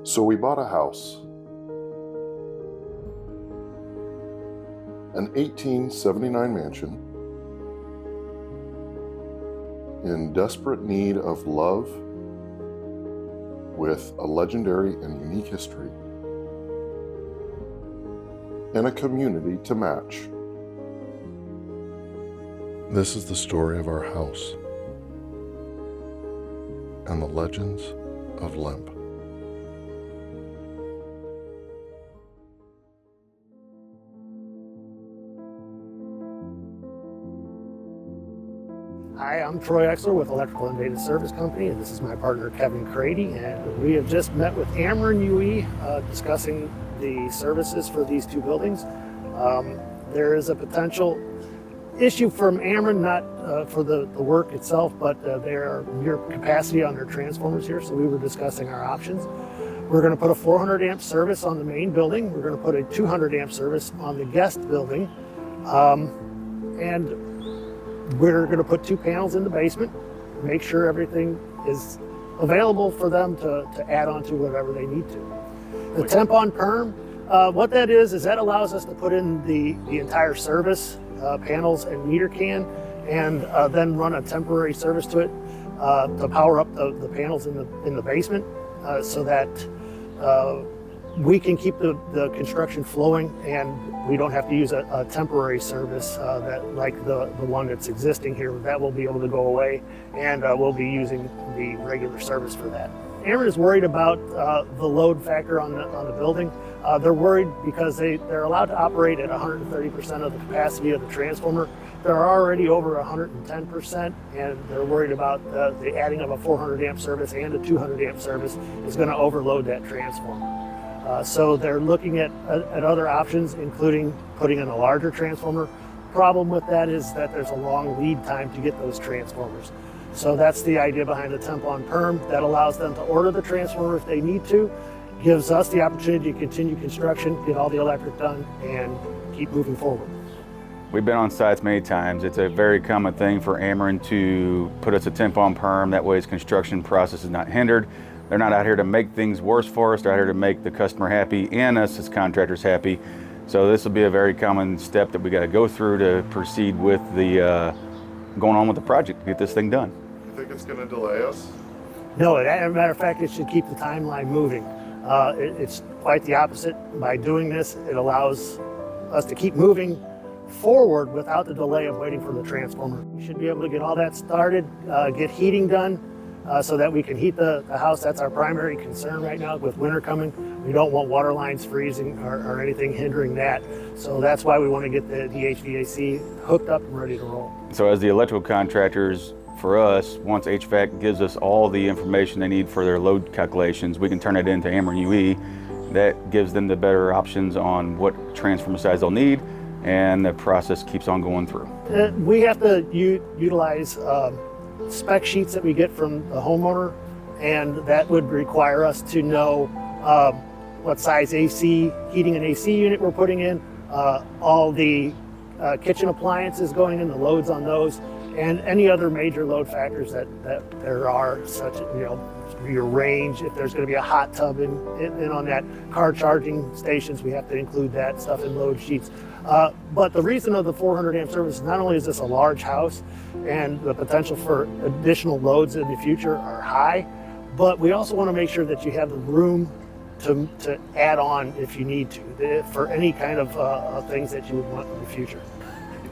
So we bought a house, an 1879 mansion, in desperate need of love, with a legendary and unique history, and a community to match. This is the story of our house and the Legends of Lemp. Hi, I'm Troy Exler with Electrical and Data Service Company, and this is my partner Kevin Crady, and we have just met with Ameren UE discussing the services for these two buildings. There is a potential issue from Ameren, not for the work itself, but they are near capacity on their transformers here, so we were discussing our options. We're going to put a 400 amp service on the main building. We're going to put a 200 amp service on the guest building, and we're going to put 2 panels in the basement, make sure everything is available for them to add on to whatever they need to. The temp on perm, what that is that allows us to put in the entire service, panels and meter can, and then run a temporary service to it to power up the panels in the basement so that we can keep the construction flowing, and we don't have to use a temporary service like the one that's existing here. That will be able to go away, and we'll be using the regular service for that. Ameren is worried about the load factor on the building. They're worried because they're allowed to operate at 130% of the capacity of the transformer. They're already over 110%, and they're worried about the adding of a 400 amp service and a 200 amp service is going to overload that transformer. So they're looking at other options, including putting in a larger transformer. Problem with that is that there's a long lead time to get those transformers. So that's the idea behind the temp on perm. That allows them to order the transformer if they need to, gives us the opportunity to continue construction, get all the electric done, and keep moving forward. We've been on sites many times. It's a very common thing for Ameren to put us a temp on perm. That way his construction process is not hindered. They're not out here to make things worse for us. They're out here to make the customer happy and us as contractors happy. So this will be a very common step that we got to go through to proceed with the going on with the project to get this thing done. You think it's going to delay us? No, as a matter of fact, it should keep the timeline moving. It's quite the opposite. By doing this, it allows us to keep moving forward without the delay of waiting for the transformer. We should be able to get all that started, get heating done, so that we can heat the house. That's our primary concern right now with winter coming. We don't want water lines freezing or anything hindering that. So that's why we want to get the HVAC hooked up and ready to roll. So as the electrical contractors, for us, once HVAC gives us all the information they need for their load calculations, we can turn it into Ameren UE. That gives them the better options on what transformer size they'll need, and the process keeps on going through. We have to utilize spec sheets that we get from the homeowner, and that would require us to know what size AC, heating and AC unit we're putting in, all the kitchen appliances going in, the loads on those, and any other major load factors that there are, such your range, if there's going to be a hot tub in on that, car charging stations, we have to include that stuff in load sheets. But the reason of the 400 amp service, not only is this a large house and the potential for additional loads in the future are high, but we also want to make sure that you have the room to add on if you need to, for any kind of things that you would want in the future.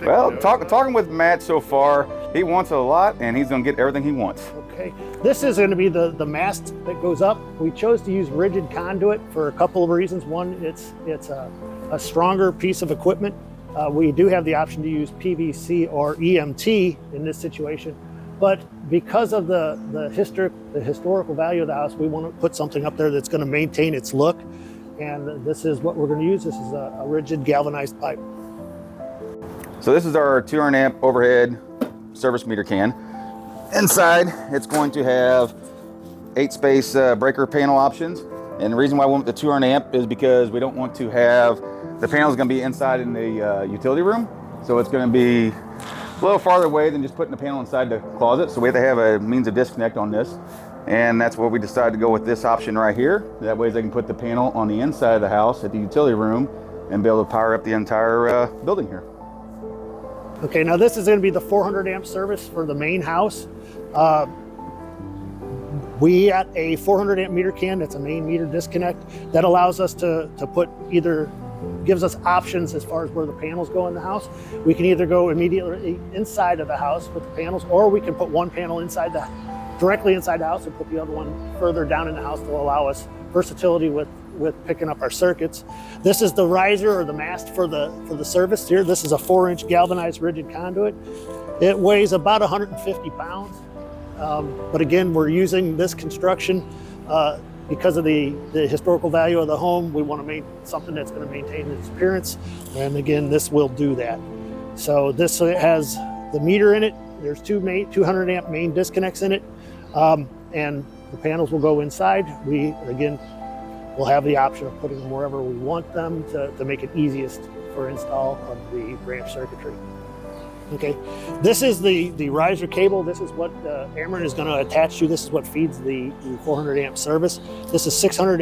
Well, talking with Matt so far, he wants a lot and he's going to get everything he wants. Okay, this is going to be the mast that goes up. We chose to use rigid conduit for a couple of reasons. One, it's a stronger piece of equipment. We do have the option to use PVC or EMT in this situation, but because of the historical value of the house, we want to put something up there that's going to maintain its look, and this is what we're going to use. This is a rigid galvanized pipe. So this is our 200 amp overhead service meter can. Inside, it's going to have 8-space breaker panel options. And the reason why we went with the 200 amp is because we don't want to have, the panel is going to be inside in the utility room. So it's going to be a little farther away than just putting the panel inside the closet. So we have to have a means of disconnect on this. And that's where we decided to go with this option right here. That way they can put the panel on the inside of the house at the utility room and be able to power up the entire building here. Okay, now this is going to be the 400 amp service for the main house. We got a 400 amp meter can, that's a main meter disconnect, that allows us to put either, gives us options as far as where the panels go in the house. We can either go immediately inside of the house with the panels, or we can put one panel directly inside the house and put the other one further down in the house to allow us versatility with picking up our circuits. This is the riser or the mast for the service here. This is a 4-inch galvanized rigid conduit. It weighs about 150 pounds. But again, we're using this construction because of the historical value of the home. We want to make something that's going to maintain its appearance. And again, this will do that. So this has the meter in it. There's 200 amp main disconnects in it. And the panels will go inside. We'll have the option of putting them wherever we want them to make it easiest for install of the branch circuitry. Okay, this is the riser cable. This is what Ameren is going to attach to. This is what feeds the 400 amp service. This is 600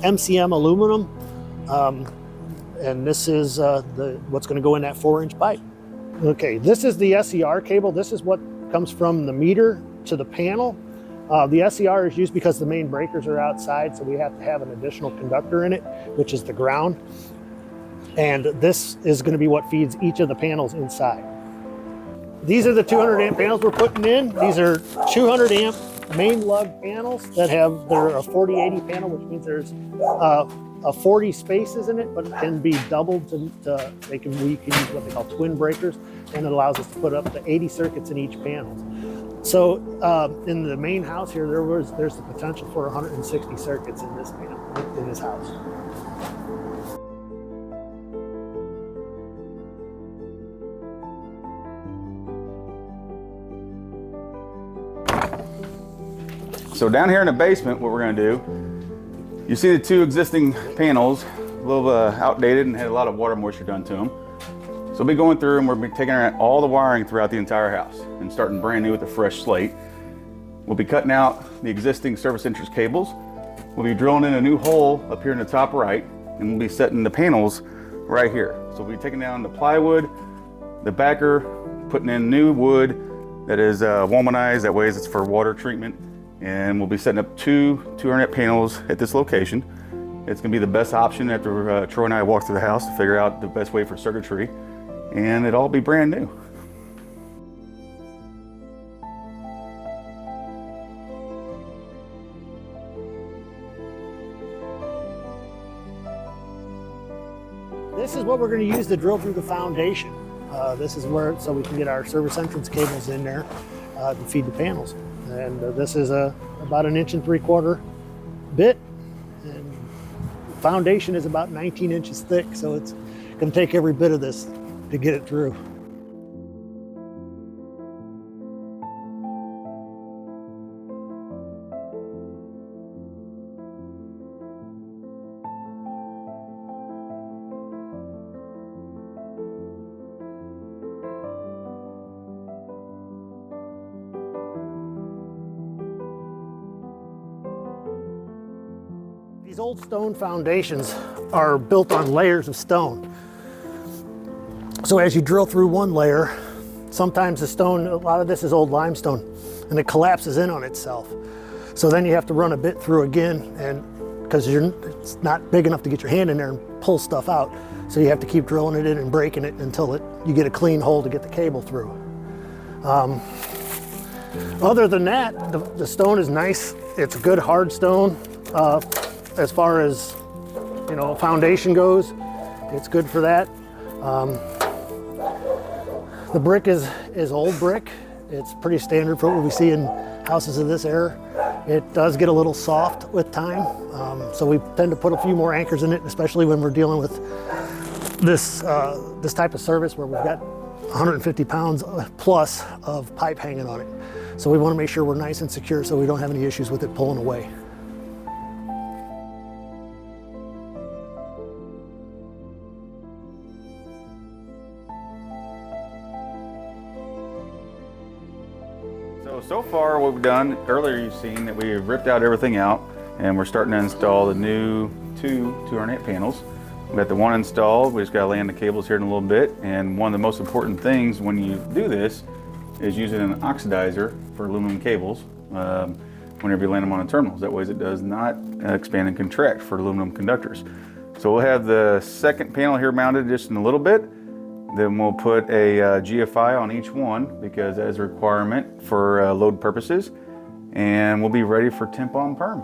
MCM aluminum, and this is what's going to go in that 4-inch pipe. Okay, this is the SCR cable. This is what comes from the meter to the panel. The SCR is used because the main breakers are outside, so we have to have an additional conductor in it, which is the ground. And this is going to be what feeds each of the panels inside. These are the 200 amp panels we're putting in. These are 200 amp main lug panels that they're a 40/80 panel, which means there's 40 spaces in it, but it can be doubled we can use what they call twin breakers, and it allows us to put up to 80 circuits in each panel. So in the main house here, there's the potential for 160 circuits in this panel, in this house. So down here in the basement, what we're going to do, you see the two existing panels, a little outdated and had a lot of water moisture done to them. So we'll be going through and we'll be taking out all the wiring throughout the entire house and starting brand new with a fresh slate. We'll be cutting out the existing service entrance cables. We'll be drilling in a new hole up here in the top right, and we'll be setting the panels right here. So we'll be taking down the plywood, the backer, putting in new wood that is womanized, that way it's for water treatment. And we'll be setting up two 200 amp panels at this location. It's gonna be the best option after Troy and I walk through the house to figure out the best way for circuitry, and it'll all be brand new. This is what we're going to use to drill through the foundation. This is so we can get our service entrance cables in there to feed the panels. And this is about 1 3/4 inch bit, and the foundation is about 19 inches thick, so it's going to take every bit of this to get it through. These old stone foundations are built on layers of stone. So as you drill through one layer, sometimes the stone, a lot of this is old limestone, and it collapses in on itself. So then you have to run a bit through again, and because it's not big enough to get your hand in there and pull stuff out. So you have to keep drilling it in and breaking it until you get a clean hole to get the cable through. Other than that, the stone is nice. It's a good hard stone. As far as, foundation goes, it's good for that. The brick is old brick. It's pretty standard for what we see in houses of this era. It does get a little soft with time, so we tend to put a few more anchors in it, especially when we're dealing with this type of service where we've got 150 pounds plus of pipe hanging on it. So we want to make sure we're nice and secure so we don't have any issues with it pulling away. So far what we've done, earlier you've seen that we ripped out everything out and we're starting to install the new two 208 panels. We got the one installed, we just gotta land the cables here in a little bit. And one of the most important things when you do this is using an oxidizer for aluminum cables whenever you land them on the terminals. That way it does not expand and contract for aluminum conductors. So we'll have the second panel here mounted just in a little bit. Then we'll put a GFI on each one because that is a requirement for load purposes. And we'll be ready for temp on perm.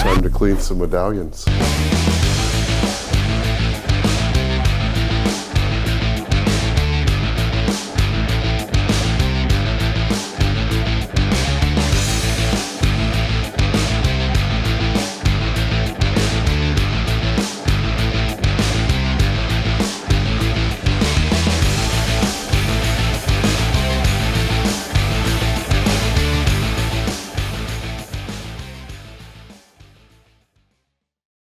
Time to clean some medallions.